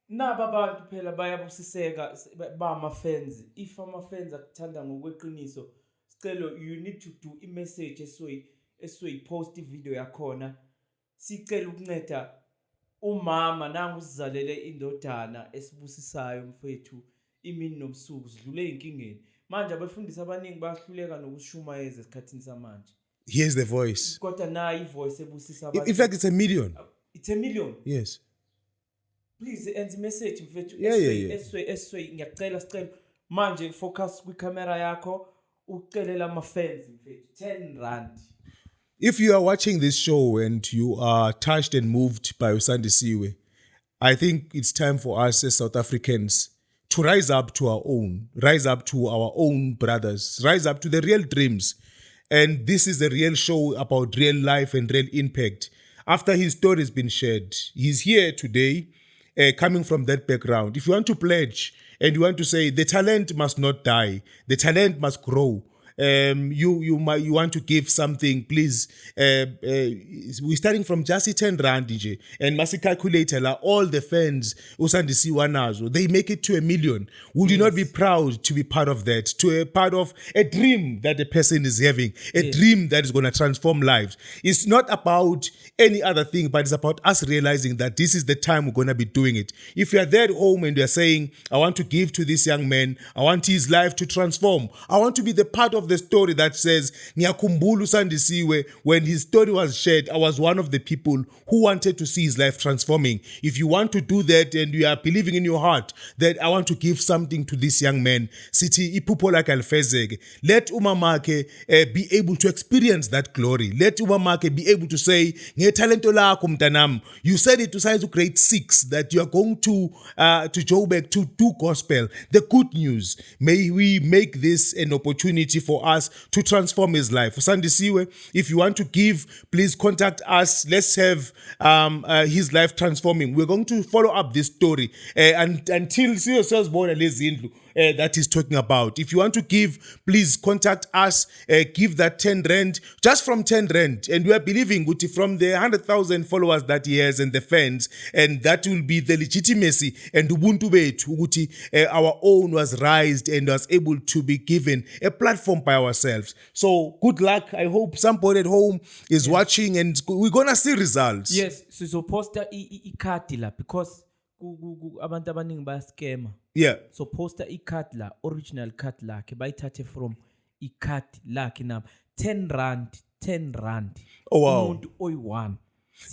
naba abantu phela bayabusiseka ba ama fans. If ama fans akuthanda ngokweqiniso, Scelo you need to do a message eswe post video yakhona. Sicela ukunceda umama nangu sizalele indodana esibusisayo mfethu imini nobusuku sidlule inkingeni manje abafundisi abaningi bayahluleka nokushumayeza esikhathini samanje. Here's the voice. Kodwa nayi ivoice ebusisa abantu. In fact, it's a million. It's a million. Yes. Please end message mfethu eswe ngiyacela Scelo manje focus kwicamera yakho ucelela ama fans mfethu 10 rand. If you are watching this show and you are touched and moved by Sandisiwe, I think it's time for us as South Africans to rise up to our own brothers, rise up to the real dreams. And this is a real show about real life and real impact. After his story has been shared, he's here today, coming from that background. If you want to pledge and you want to say the talent must not die, the talent must grow, you want to give something, please. We're starting from just 10 rand nje, and masi calculator la all the fans usandisiwa nazo, they make it to 1 million. Would you not be proud to be part of that, to a part of a dream that a person is having, a dream that is going to transform lives? It's not about any other thing, but it's about us realizing that this is the time we're going to be doing it. If you're there at home and you're saying, I want to give to this young man, I want his life to transform, I want to be the part of of the story that says, Ngiyakhumbula uSandisiwe, when his story was shared, I was one of the people who wanted to see his life transforming. If you want to do that and you are believing in your heart that I want to give something to this young man, Sithi iphupho lakhe alifezeke. Let umamakhe be able to experience that glory. Let umamakhe be able to say, ngetalento lakho mntanam. You said it to science to grade 6 that you are going to Joburg to do gospel. The good news, may we make this an opportunity for us to transform his life. Sandisiwe, if you want to give, please contact us. Let's have his life transforming. We're going to follow up this story until see yourselves born and lezindlu. That he's talking about. If you want to give, please contact us. Give that 10 rand, just from 10 rand. And we are believing Guti from the 100,000 followers that he has and the fans, and that will be the legitimacy and Ubuntu bethu Guti our own was raised and was able to be given a platform by ourselves. So good luck. I hope somebody at home is watching and we're gonna see results. Yes, so poster i-card la because abantu abaningi bayascammer. Yeah. So poster i-card la, original card lakhe bayithathe from i-card lakhe na 10 rand. Oh wow. Umuntu oyi-1.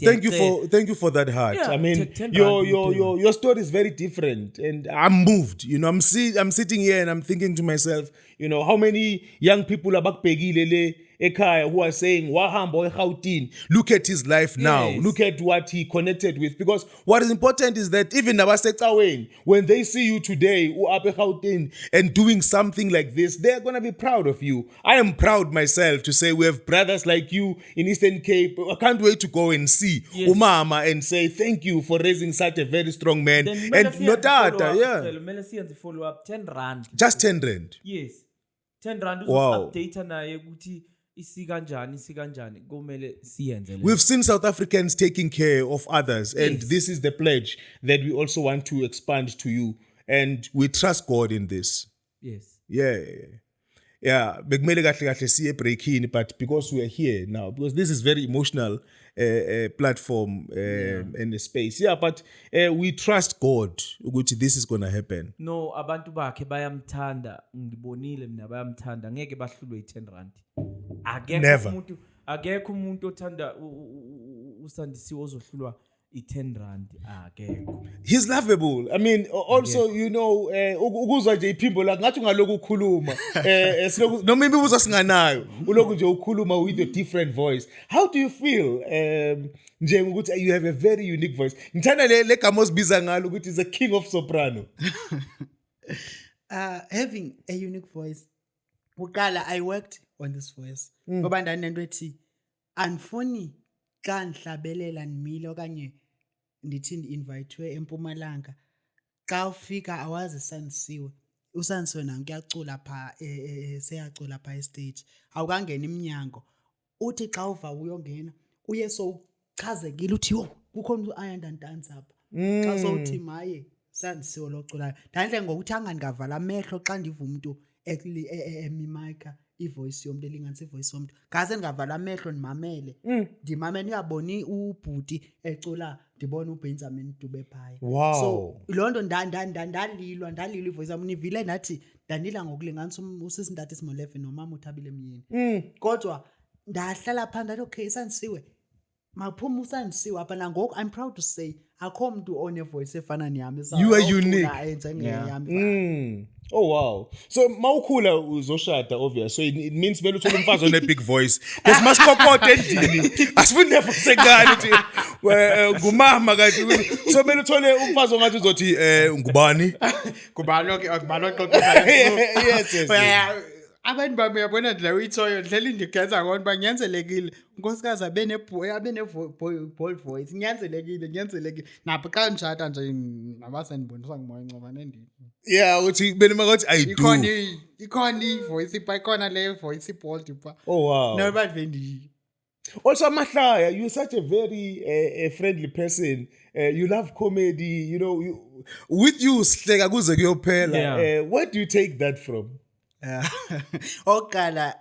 Thank you for that heart. Yeah, I mean, 10 your story is very different, and I'm moved. You know, I'm sitting here and I'm thinking to myself, you know, how many young people are bakpegilele ekhaya who are saying, "Wahamba eGauteng." Look at his life now. Yes. Look at what he connected with. Because what is important is that even nabasecaweni, when they see you today, eGauteng, and doing something like this, they are gonna be proud of you. I am proud myself to say we have brothers like you in Eastern Cape. I can't wait to go and see Umama and say thank you for raising such a very strong man. Then And no data, yeah. Mele siyenze follow up 10 rand. Just 10 rand. Yes. 10 rand Wow. update naye ukuthi isikanjani kumele siyenze. We've seen South Africans taking care of others, and Yes. this is the pledge that we also want to expand to you, and we trust God in this. Yes. Yeah, bekumele kahle kahle siye breaking, but because we are here now, because this is very emotional platform and a space. Yeah, but we trust God ukuthi this is gonna happen. No, abantu bakhe bayamthanda, ngibonile mina bayamthanda, ngeke bahlulwe i10 rand. Never. Akekho umuntu othanda uSandisiwe ozohlulwa i10 rand akekho. He's lovable. I mean, also, you know, ukuzwa nje iphimbo la ngathi ungaloku ukhuluma. Noma imibuzo singanayo, uloku nje ukhuluma with a different voice. How do you feel? Nje ukuthi you have a very unique voice. Ngithanda le gama osibiza ngalo ukuthi is a king of soprano. Having a unique voice. Ukala, I worked on this voice. Ngoba ndanento ethi anfuni ka nhlabelela nimile okanye ndithi invitwe eMpumalanga. Xa ufika awazi Sandisiwe. uSandisiwe nanku uyacula pha seyacula pha estage. Awukangena iminyango. Uthi xa uva uyongena uye so uchazekile uthi yo kukhona uIron and Dance apha. Xa sothi maye Sandisiwe loculayo. Ndandle ngokuthi angangavala amehlo xa ndiva umuntu emimika ivoice yomuntu elinganisa ivoice yomuntu. Ngase ngavala amehlo ndimamele. Ndimamele ngiyaboni ubhuti ecula ndibona uBenjamin Dube phaya. Wow. So lonto ndalilwa ivoice yami nivile nathi ndanila ngokulinganisa usisi Ntate Simolefe nomama uThabile Myeni. Kodwa ndahlala phansi ndathi okay Sandisiwe maphuma uSandisiwe apha na ngoku I'm proud to say akho umuntu one voice efana niyami. You are unique. Njengeyami. Oh wow. So mawukhula uzoshada obvious. So it means vele uthola umfazi one big voice. Because masikokode endini. Asifuni never sekani uthi ngumama kanti. So vele uthole umfazi ongathi uzothi Ngubane. Ngubane oqoqoza. Yes. Abantu bami uyabona la uyithoyo ndlela indigenza ngone banyanzelekile unkosikazi abene bold voice nyanzelekile napha kanjata nje nabasenibonisa ngimoya Ngubane endini. Yeah, uthi bene makathi I do. Ikhona ivoice ikhona le voice bold pa. Oh wow. No bad vendi. Also Mahlaya, you're such a very a friendly person. You love comedy, you know, with you sihleka kuze kuyophela. Where do you take that from? Okala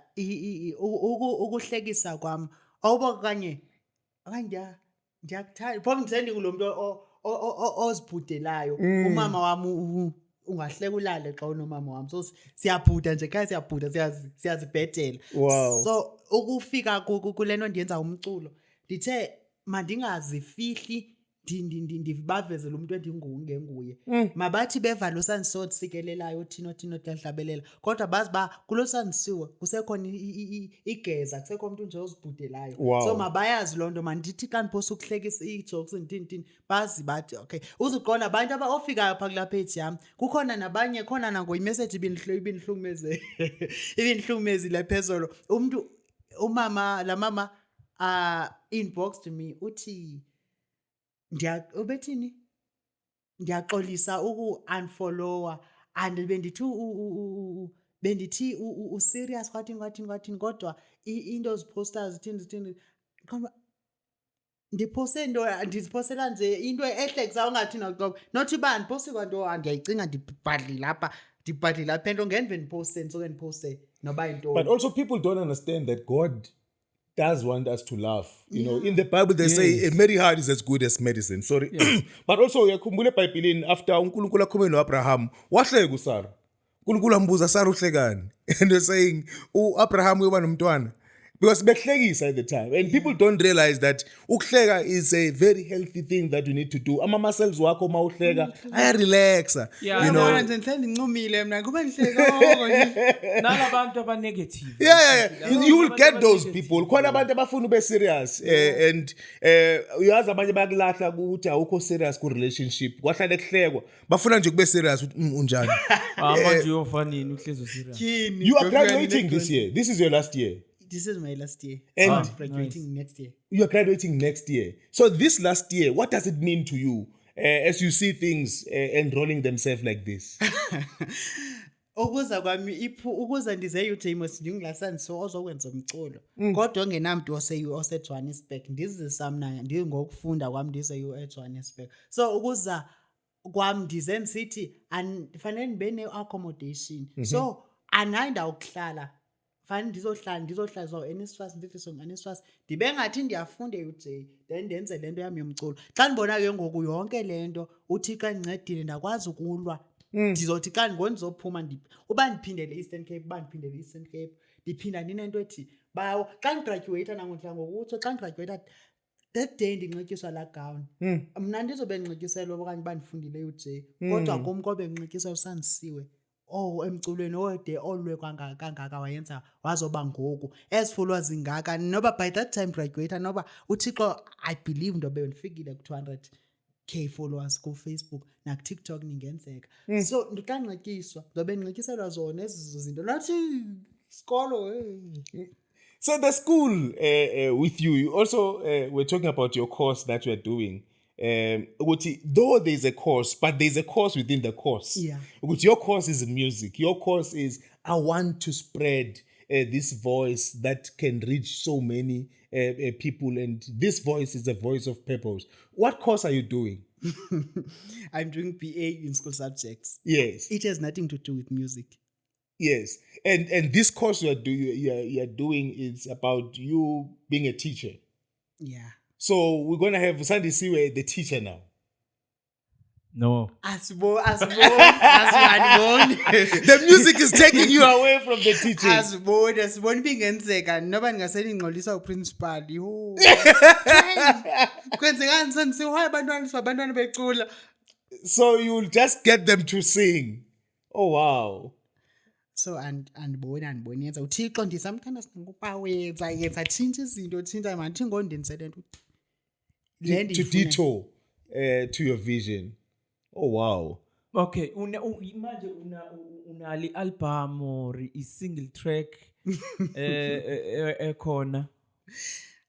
ukuhlekisa kwami awuba kanye ngiyakuthanda pho ngithandi kulomuntu ozibhudelayo umama wami ungahleka ulale xa unomama wami. So siyabhuda nje ekhaya siyabhuda siyazibhedela. Wow. So ukufika kule nto ndiyenza umculo ndithe mandingazifihli ndibavezele umuntu endingenguye. Mabathi beva lo Sandisiwe osikelelayo thina dlahlabelela kodwa bazi ba kulo Sandisiwe kusekhona igeza kusekho umuntu nje ozibhudelayo. Wow. So mabayazi loo nto mandithi xa ndiphosa ukuhlekisa ii-jokes ndini bazi bathi okay uzuqonda abantu ofikayo phaa kulaa page yam kukhona nabanye khona nango imessage ibinihlukumezile phezolo umuntu la mama inboxed me uthi ubethini ndiyaxolisa uku-unfollower and bendithi u-serious kwathini kodwa into ziposta zithini ndiziphostela nje into ehlekisa ungathi naxoko not uba ndiposte kwanto ndiyayicinga ndibhadlile apha into ngenve ndiposte ndisoke ndiposte noba into. But also people don't understand that God does want us to laugh. You know, in the Bible they say a merry heart is as good as medicine. Sorry. But also uyakhumbula eBhayibhelini after uNkulunkulu akhulume noAbraham, wahleka uSara. uNkulunkulu ambuza Sara uhlekani? And they're saying, "Abraham uyoba nomntwana." Because behlekisa at the time. And people don't realize that ukuhleka is a very healthy thing that you need to do. Ama muscles wakho ma uhleka ayarelaxa. Yeah. You know. Nje ndincumile mina kuba ngihleka nalabantu aba-negative. Yeah. You will get those people. Khona abantu abafuna ube serious and uyazi abanye bakulahla ukuthi awukho serious ku relationship. Kwahlala kuhlekwa. Bafuna nje kube serious unjani. Manje uyofanini uhlezi serious. You are graduating this year. This is your last year. This is my last year. And I'm graduating next year. You are graduating next year. So this last year, what does it mean to you as you see things enrolling themselves like this? Ukuza kwami ukuza ndize uJames ndinglasani so ozokwenza umculo. Kodwa ongenamntu ose-Johannesburg ndizisa mina ndingokufunda kwami ndize eJohannesburg. So ukuza kwami ndize ndisithi fanele ndibe ne-accommodation. So anayinda ukuhlala. Fanele ndizohlala so enisfas ndithi so anisfas ndibe ngathi ndiyafunda uJ then ndenze lento yami yomculo xa ndibona ke ngoku yonke lento uThixo endincedile ndakwazi ukulwa ndizothi xa ndizophuma uba ndiphindele Eastern Cape ndiphinda ndinento ethi bawo xa ndigraduate nangokuhla ngokutsho xa ndigraduate that day ndinxityiswa la gown mna ndizobe ndinxityiselo okanye uba ndifundile uJ kodwa kum kobe ndinxityiswa uSandisiwe emculweni ode olwe kangaka wayenza wazoba ngoku esifolwa zingaka noba by that time graduate noba uThixo I believe ndobe ndifikile ku 200k followers ku Facebook na ku TikTok ningenzeka so ndikanxityiswa ndobe ndinxityisela zona ezizo zinto nathi skolo So the school with you also we're talking about your course that you're doing. Though there's a course, but there's a course within the course. Yeah. Your course is music. Your course is I want to spread this voice that can reach so many people, and this voice is a voice of purpose. What course are you doing? I'm doing BA in school subjects. Yes. It has nothing to do with music. Yes. And this course you're doing is about you being a teacher. Yeah. So we're going to have Sandisiwe, the teacher now. No. Asiboni. The music is taking you away from the teaching. Asiboni bingenzeka noba ningaseningxolisa uprincipal. Kwenzekani Sandisiwe abantwana becula. So you'll just get them to sing. Oh wow. So andiboni yenza uThixo ndisamthanda singokuba yenza tshintsha izinto tshintsha manje ngondenzele nto to detour to your vision. Oh wow. Okay, manje unali album or i-single track ekhona?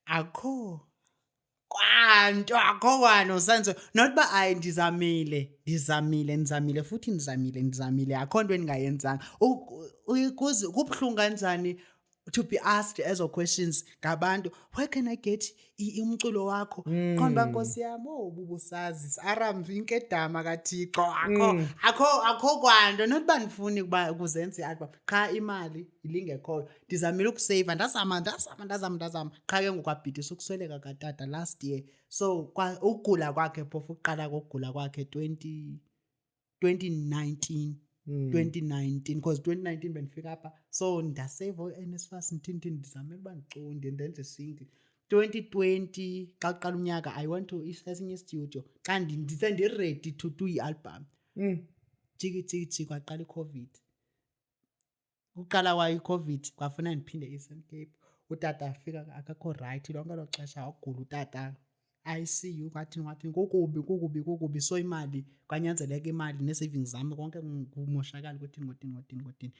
Akho kwano Sandisiwe not ba I ndizamile futhi ndizamile akho nto endingayenzanga kubhlungu kanjani to be asked ezo questions ngabantu where can I get umculo wakho khona Nkosi yami ubusazi aramva inkedama kaThixo akho kwanto not bandifuni ukuba ukuzenza ialbum cha imali ilingekho ndizamile ukusave ndazama cha ke ngokwabhidisa ukusweleka katata last year so ukugula kwakhe phofu uqala kokugula kwakhe 20 2019 because 2019 benifika apha so ndasave NSFAS ndithini ndizamele uba ndiconde ndenze single 2020 xa kuqala unyaka I went to esinye studio xa ndiready to do i-album jiki kwaqala i-COVID uqala wayo i-COVID kwafuna ndiphinde Eastern Cape utata afika akakho right lonke lo xesha wagula utata ICU kwathi kukubi so imali kwanyanzeleka imali ne-savings zami konke kumoshakala kuthini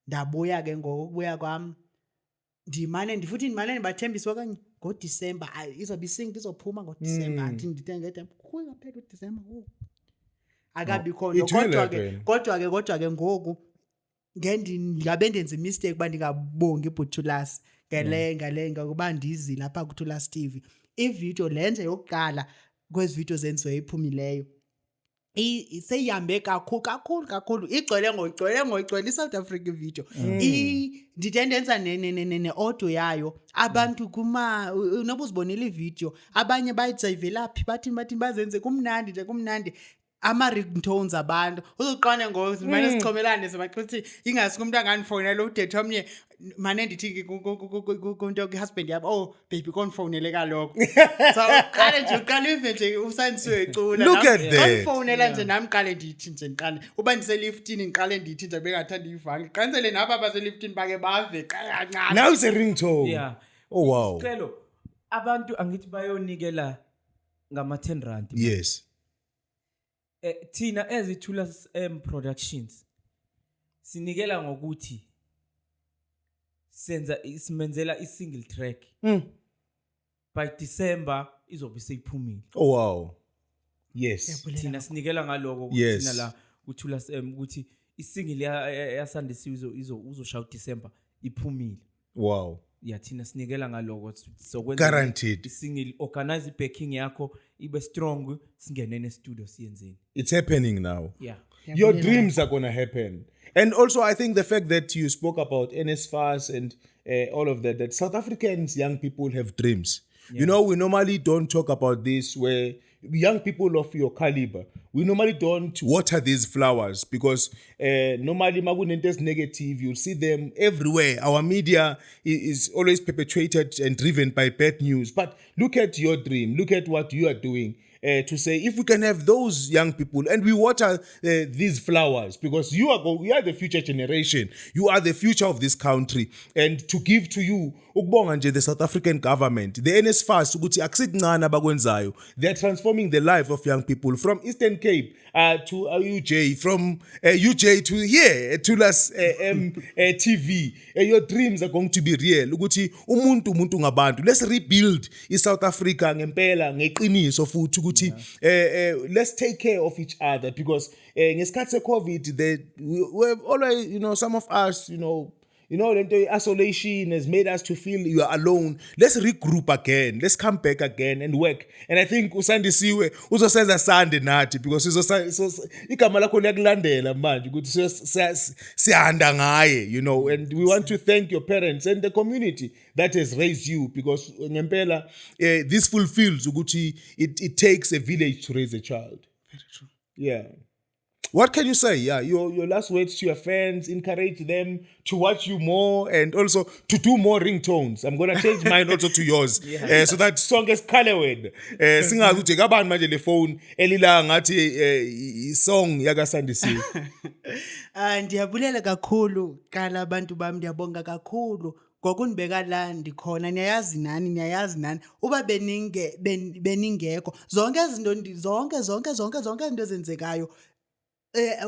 ndabuya ke ngokubuya kwami ndimane ndibathembisa okanye ngoDisemba izobe isingle izophuma ngoDisemba athi ndithenge kuyo kaphela uDisemba akabikho kodwa ke ngoku ngabe ndenza imistake uba ndingabongi iButulasi ngale ngokuba ndizi lapha kuThulas TV ivideo lenze yokuqala kwezi video zenziwe iphumileyo seyihambe kakhulu igcwele iSouth Africa video ndide ndenza ne-audio yayo abantu noba uzibonile ivideo abanye bayijayivela phi bathini bazenze kumnandi ama-ringtones abantu uzuqonde ngomane sichomelane sibaxuthi ingasi kumntu angandifonela udate omnye mane ndithi kunto kwi-husband yabo oh baby kondifonele kaloko so uqale ive nje uSandisiwe ecula kondifonela nje nami qale ndithi nje ndiqale uba ndiseliftini ngiqale ndithi nje bengathanda ivanga qanisele nabo baseliftini bake bave kancane now it's a ringtone yeah oh wow Scelo abantu angithi bayonikela ngama-10 rand yes thina as Thulas Productions sinikela ngokuthi simenzela i-single track by December izobe seyiphumile oh wow yes thina sinikela ngaloko yes. thina la uThulas ukuthi i-single yaSandisiwe uzoshaya uDecember iphumile wow yeah thina sinikela ngaloko sokwenza guaranteed i-single organize backing yakho ibe strong singene ne-studio siyenzeni it's happening now yeah your dreams are going to happen and also I think the fact that you spoke about NSFAS and all of that South Africans young people have dreams you know we normally don't talk about this where young people of your caliber we normally don't water these flowers because normally makunento is negative you'll see them everywhere our media is always perpetuated and driven by bad news but look at your dream look at what you are doing to say if we can have those young people and we water these flowers because you are the future generation you are the future of this country and to give to you ukubonga nje the South African government the NSFAS ukuthi akusincane abakwenzayo they are transforming the life of young people from Eastern Cape to UJ from UJ to here to Thulas TV your dreams are going to be real ukuthi umuntu ngabantu let's rebuild South Africa ngempela ngeqiniso futhi ukuthi let's take care of each other because ngesikhathi se-COVID we always some of us lento isolation has made us to feel you are alone let's regroup again let's come back again and work and I think uSandisiwe uzosenza Sunday nathi because igama lakho liyakulandela manje ukuthi siyahanda ngaye and we want to thank your parents and the community that has raised you because ngempela this fulfills ukuthi it takes a village to raise a child very true yeah. What can you say? Yeah, your last words to your fans, encourage them to watch you more and also to do more ringtones. I'm going to change mine also to yours. So that song is colored. Singazi ukuthi kabani manje le phone elila ngathi song yakaSandisiwe. Ndiyabulela kakhulu kala abantu bami ndiyabonga kakhulu ngokundibeka la ndikhona niyayazi nani uba beningekho zonke izinto zonke izinto ezenzekayo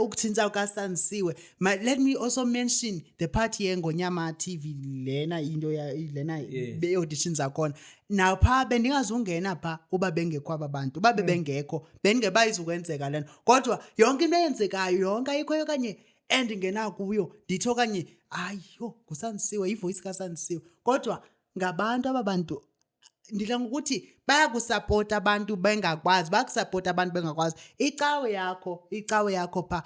ukuthinta kaSandisiwe let me also mention the party yeNgonyama TV lena into lena be-auditions zakhona napha bendingazungena pha uba bengekho abantu babe bengekho bengebayizukwenzeka lena kodwa yonke into eyenzekayo yonke ayikho kanye endingena kuyo ndithi okanye ayo nguSandisiwe ivoice kaSandisiwe kodwa ngabantu ababantu ndidla ngokuthi bayakusupport abantu bengakwazi bakusupport abantu bengakwazi icawe yakho pha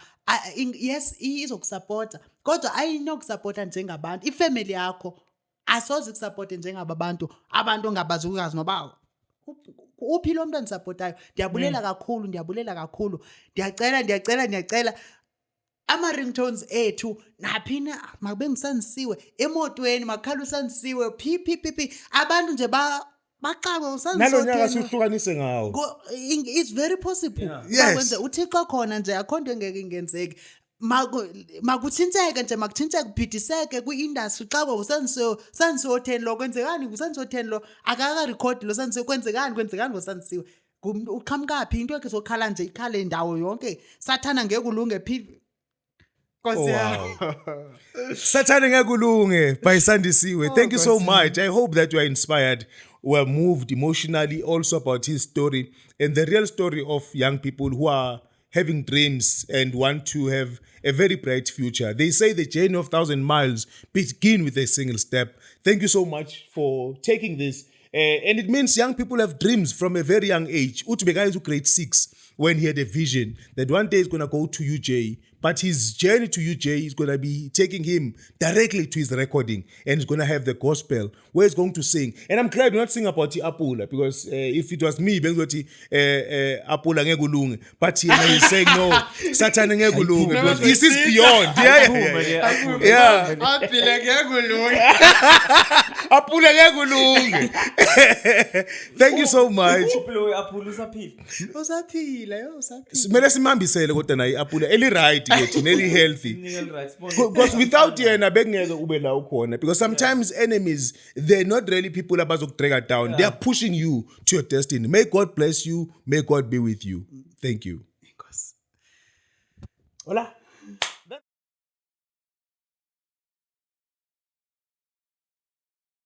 yes izokusupport kodwa ayinokusupporta njengabantu ifamily yakho asoze ikusupport njengabantu abantu ongabazukazi noba uphi lo mntu andisapotayo ndiyabulela kakhulu ndiyacela ama-ringtones ethu naphina makube nguSandisiwe emotweni makhala uSandisiwe phi abantu nje baxakwe nalo nyaka uSandisiwe siwuhlukanise ngawo. it's very possible Yes. kwenze uthixo khona nje akho nto engeke ingenzeki makuthinteke nje makuthinteke kuphidiseke kwi-industry xa nguSandisiwe 10 lo kwenzekani nguSandisiwe 10 lo akakarekhodi lo Sandisiwe kwenzekani ngoSandisiwe uqhamukaphi into yakhe sokhala nje ikhale indawo yonke sathana ngeke ulunge phi Oh, wow. Sathane Ngekulunge by Sandisiwe. Thank you so much. I hope that you are inspired, were moved emotionally also about his story and the real story of young people who are having dreams and want to have a very bright future. They say the journey of 1,000 miles begin with a single step. Thank you so much for taking this. And it means young people have dreams from a very young age. Utubeka is grade 6 when he had a vision that one day he's going to go to UJ. But his journey to UJ is going to be taking him directly to his recording. And he's going to have the gospel where he's going to sing. And I'm glad we're not singing about the Apula. Because if it was me, Apula Ngekulunge. But he's saying no, Satan Ngekulunge. Because this is beyond. Yeah. Apula Ngekulunge. Thank you so much. usaphila Kumele simambisele kodwa naye Apula eli right yethu neli healthy. Because without yena bekungeke ube la ukhona, because sometimes enemies, they're not really people abazokudrag down. They are pushing you to your destiny. May God bless you. May God be with you. Thank you. Inkosi. Hola.